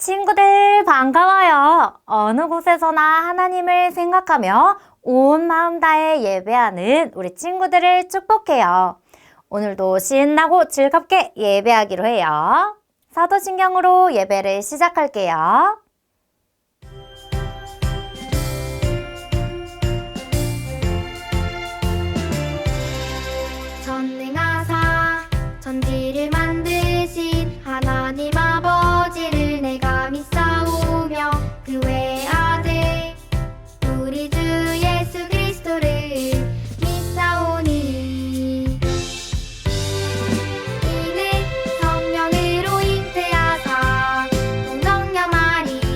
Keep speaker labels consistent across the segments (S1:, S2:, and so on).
S1: 친구들 반가워요. 어느 곳에서나 하나님을 생각하며 온 마음 다해 예배하는 우리 친구들을 축복해요. 오늘도 신나고 즐겁게 예배하기로 해요. 사도신경으로 예배를 시작할게요.
S2: 전능하사 천지를 만드신 하나님 아버지를 내가 믿사오며 그 외의 아들 우리 주 예수 그리스도를 믿사오니 이는 성령으로 잉태하사 동정녀 마리아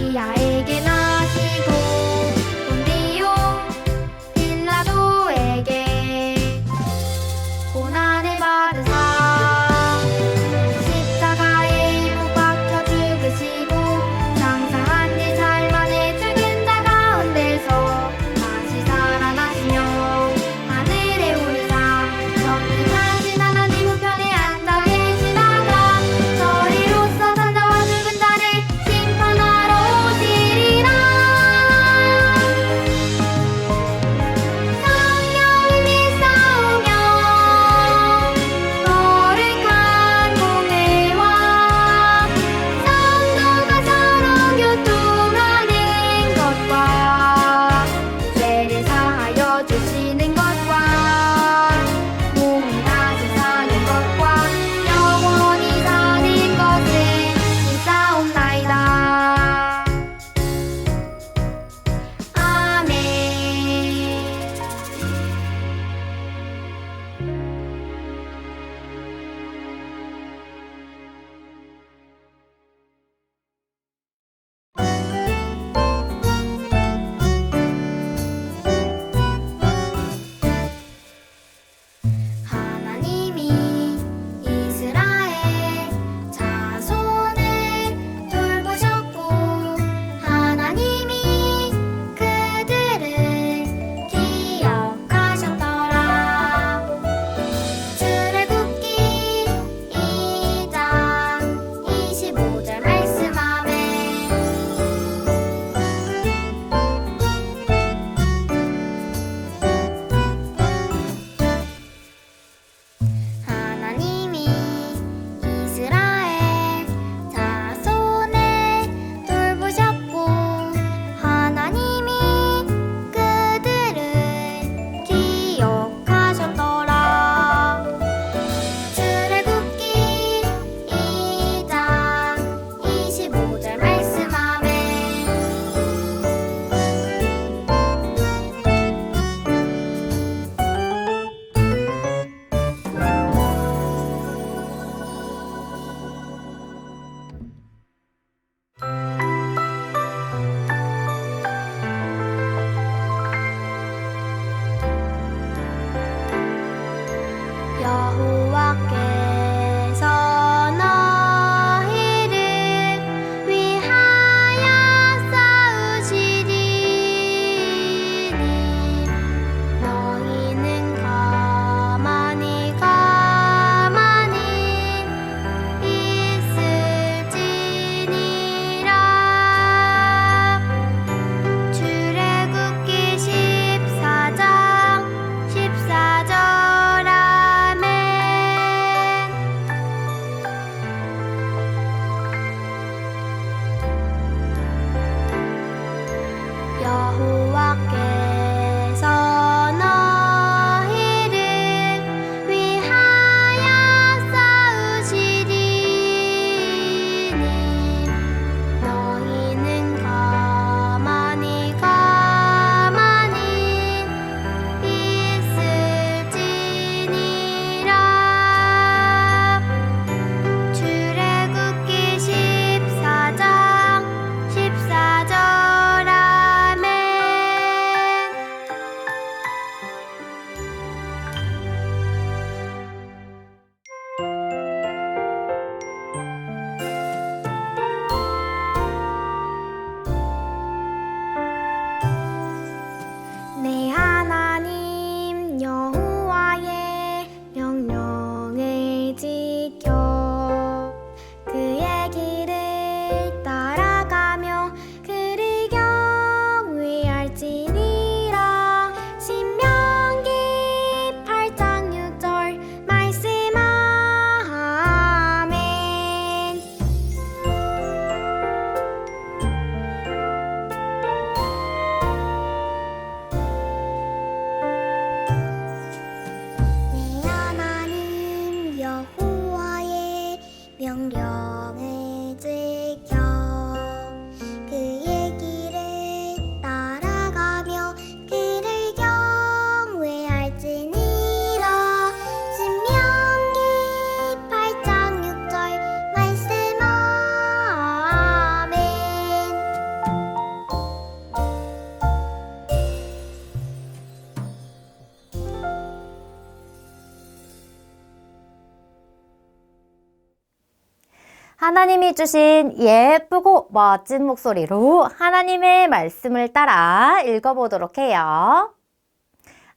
S1: 하나님이 주신 예쁘고 멋진 목소리로 하나님의 말씀을 따라 읽어보도록 해요.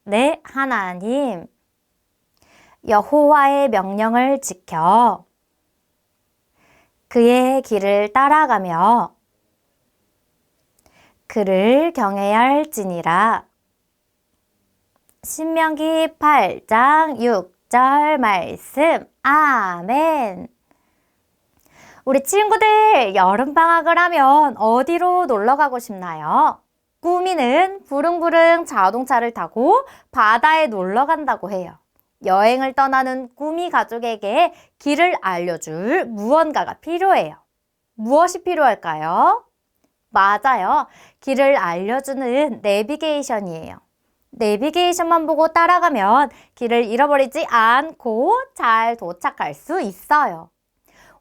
S1: 네, 하나님. 여호와의 명령을 지켜 그의 길을 따라가며 그를 경외해야 할지니라. 신명기 8장 6절 말씀. 아멘. 우리 친구들 여름방학을 하면 어디로 놀러 가고 싶나요? 꾸미는 부릉부릉 자동차를 타고 바다에 놀러 간다고 해요. 여행을 떠나는 꾸미 가족에게 길을 알려줄 무언가가 필요해요. 무엇이 필요할까요? 맞아요. 길을 알려주는 내비게이션이에요. 내비게이션만 보고 따라가면 길을 잃어버리지 않고 잘 도착할 수 있어요.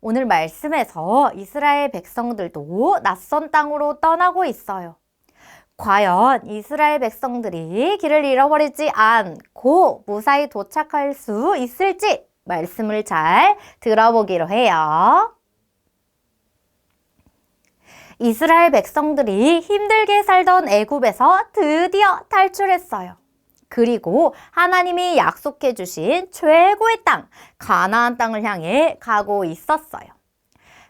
S1: 오늘 말씀에서 이스라엘 백성들도 낯선 땅으로 떠나고 있어요. 과연 이스라엘 백성들이 길을 잃어버리지 않고 무사히 도착할 수 있을지 말씀을 잘 들어보기로 해요. 이스라엘 백성들이 힘들게 살던 애굽에서 드디어 탈출했어요. 그리고 하나님이 약속해 주신 최고의 땅, 가나안 땅을 향해 가고 있었어요.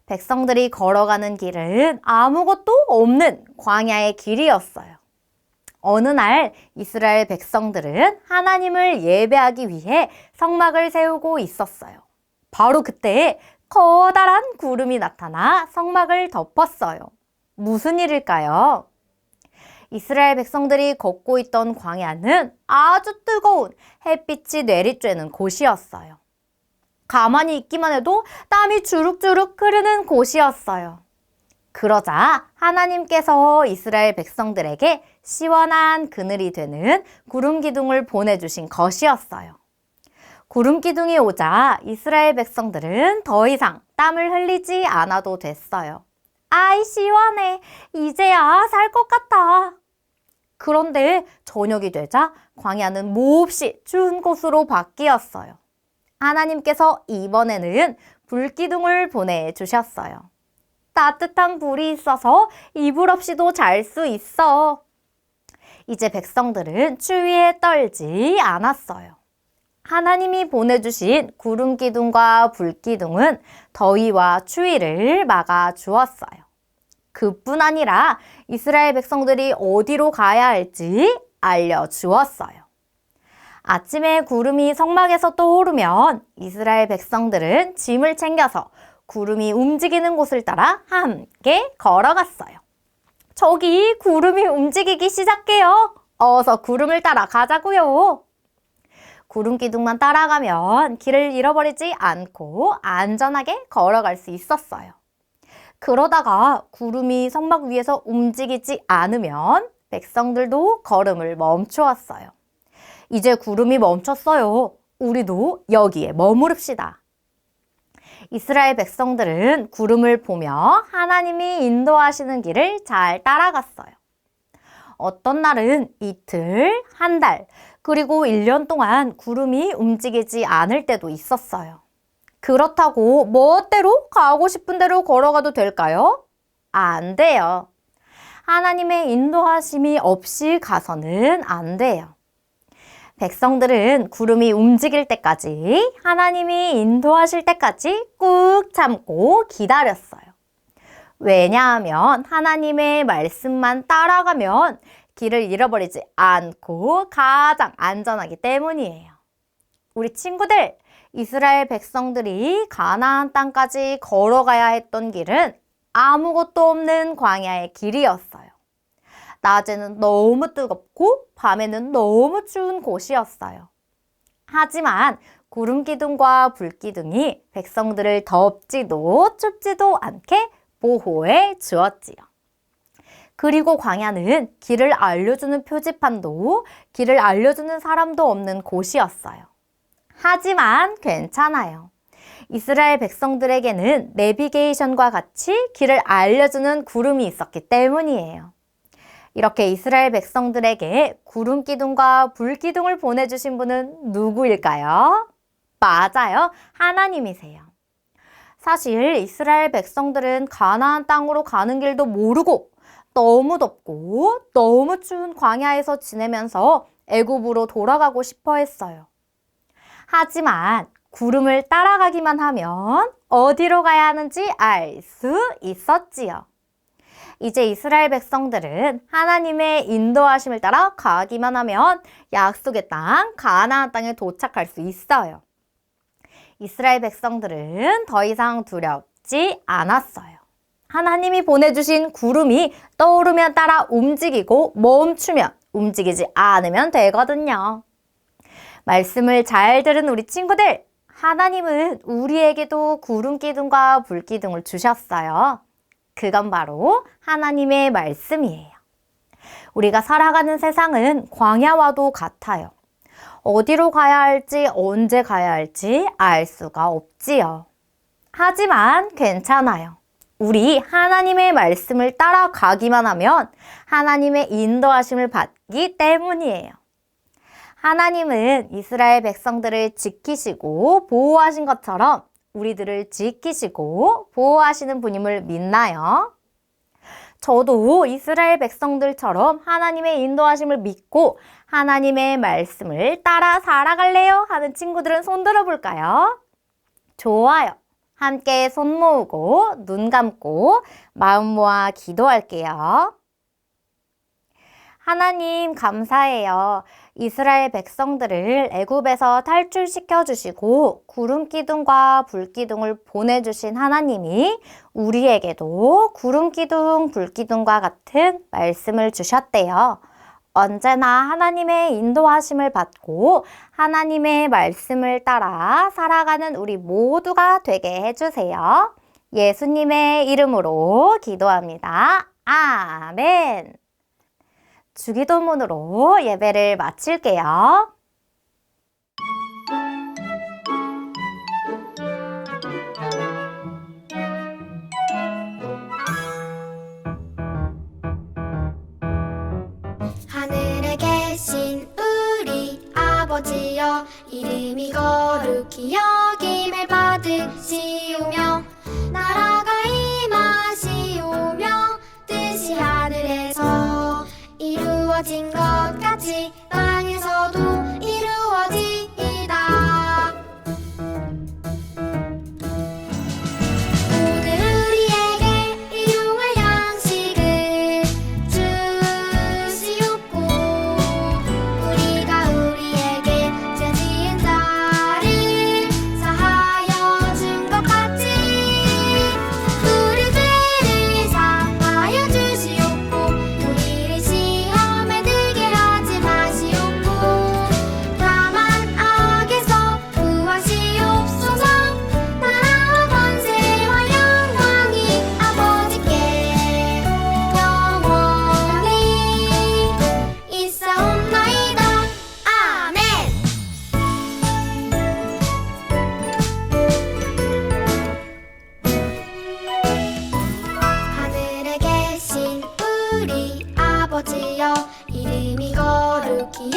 S1: 백성들이 걸어가는 길은 아무것도 없는 광야의 길이었어요. 어느 날 이스라엘 백성들은 하나님을 예배하기 위해 성막을 세우고 있었어요. 바로 그때 커다란 구름이 나타나 성막을 덮었어요. 무슨 일일까요? 이스라엘 백성들이 걷고 있던 광야는 아주 뜨거운 햇빛이 내리쬐는 곳이었어요. 가만히 있기만 해도 땀이 주룩주룩 흐르는 곳이었어요. 그러자 하나님께서 이스라엘 백성들에게 시원한 그늘이 되는 구름 기둥을 보내주신 것이었어요. 구름 기둥이 오자 이스라엘 백성들은 더 이상 땀을 흘리지 않아도 됐어요. 아이 시원해. 이제야 살 것 같아. 그런데 저녁이 되자 광야는 몹시 추운 곳으로 바뀌었어요. 하나님께서 이번에는 불기둥을 보내주셨어요. 따뜻한 불이 있어서 이불 없이도 잘 수 있어. 이제 백성들은 추위에 떨지 않았어요. 하나님이 보내주신 구름 기둥과 불 기둥은 더위와 추위를 막아주었어요. 그뿐 아니라 이스라엘 백성들이 어디로 가야 할지 알려주었어요. 아침에 구름이 성막에서 떠오르면 이스라엘 백성들은 짐을 챙겨서 구름이 움직이는 곳을 따라 함께 걸어갔어요. 저기 구름이 움직이기 시작해요. 어서 구름을 따라 가자고요. 구름 기둥만 따라가면 길을 잃어버리지 않고 안전하게 걸어갈 수 있었어요. 그러다가 구름이 성막 위에서 움직이지 않으면 백성들도 걸음을 멈추었어요. 이제 구름이 멈췄어요. 우리도 여기에 머무릅시다. 이스라엘 백성들은 구름을 보며 하나님이 인도하시는 길을 잘 따라갔어요. 어떤 날은 이틀, 한 달, 그리고 1년 동안 구름이 움직이지 않을 때도 있었어요. 그렇다고 멋대로 가고 싶은 대로 걸어가도 될까요? 안 돼요. 하나님의 인도하심이 없이 가서는 안 돼요. 백성들은 구름이 움직일 때까지, 하나님이 인도하실 때까지 꾹 참고 기다렸어요. 왜냐하면 하나님의 말씀만 따라가면 길을 잃어버리지 않고 가장 안전하기 때문이에요. 우리 친구들, 이스라엘 백성들이 가나안 땅까지 걸어가야 했던 길은 아무것도 없는 광야의 길이었어요. 낮에는 너무 뜨겁고 밤에는 너무 추운 곳이었어요. 하지만 구름 기둥과 불 기둥이 백성들을 덥지도 춥지도 않게 보호해 주었지요. 그리고 광야는 길을 알려주는 표지판도 길을 알려주는 사람도 없는 곳이었어요. 하지만 괜찮아요. 이스라엘 백성들에게는 내비게이션과 같이 길을 알려주는 구름이 있었기 때문이에요. 이렇게 이스라엘 백성들에게 구름 기둥과 불 기둥을 보내주신 분은 누구일까요? 맞아요. 하나님이세요. 사실 이스라엘 백성들은 가나안 땅으로 가는 길도 모르고 너무 덥고 너무 추운 광야에서 지내면서 애굽으로 돌아가고 싶어 했어요. 하지만 구름을 따라가기만 하면 어디로 가야 하는지 알 수 있었지요. 이제 이스라엘 백성들은 하나님의 인도하심을 따라 가기만 하면 약속의 땅, 가나안 땅에 도착할 수 있어요. 이스라엘 백성들은 더 이상 두렵지 않았어요. 하나님이 보내주신 구름이 떠오르면 따라 움직이고 멈추면 움직이지 않으면 되거든요. 말씀을 잘 들은 우리 친구들, 하나님은 우리에게도 구름 기둥과 불 기둥을 주셨어요. 그건 바로 하나님의 말씀이에요. 우리가 살아가는 세상은 광야와도 같아요. 어디로 가야 할지, 언제 가야 할지 알 수가 없지요. 하지만 괜찮아요. 우리 하나님의 말씀을 따라가기만 하면 하나님의 인도하심을 받기 때문이에요. 하나님은 이스라엘 백성들을 지키시고 보호하신 것처럼 우리들을 지키시고 보호하시는 분임을 믿나요? 저도 이스라엘 백성들처럼 하나님의 인도하심을 믿고 하나님의 말씀을 따라 살아갈래요? 하는 친구들은 손 들어볼까요? 좋아요. 함께 손 모으고 눈 감고 마음 모아 기도할게요. 하나님 감사해요. 이스라엘 백성들을 애굽에서 탈출시켜 주시고 구름 기둥과 불 기둥을 보내주신 하나님이 우리에게도 구름 기둥, 불 기둥과 같은 말씀을 주셨대요. 언제나 하나님의 인도하심을 받고 하나님의 말씀을 따라 살아가는 우리 모두가 되게 해주세요. 예수님의 이름으로 기도합니다. 아멘. 주기도문으로 예배를 마칠게요.
S2: 하늘에 계신 우리 아버지여 이름이 거룩히 여김을 받으시오며 나라가 임하시오며 뜻이 하늘에서 이루어진 것 같이 땅에서도 이루어지이다. 오늘 우리에게 일용할 양식을 주시옵고 우리가 우리에게 죄 지은 자를 사하여 준 것 같이 우리 죄를 사하여 주시옵고 우리를 시험에 들게 하지 마시옵고 다만 악에서 구하시옵소서. 나라와 권세와 영광이 아버지께 영원히 있사옵나이다. 아멘. 하늘에 계신 우리 아버지여 이름이 거룩히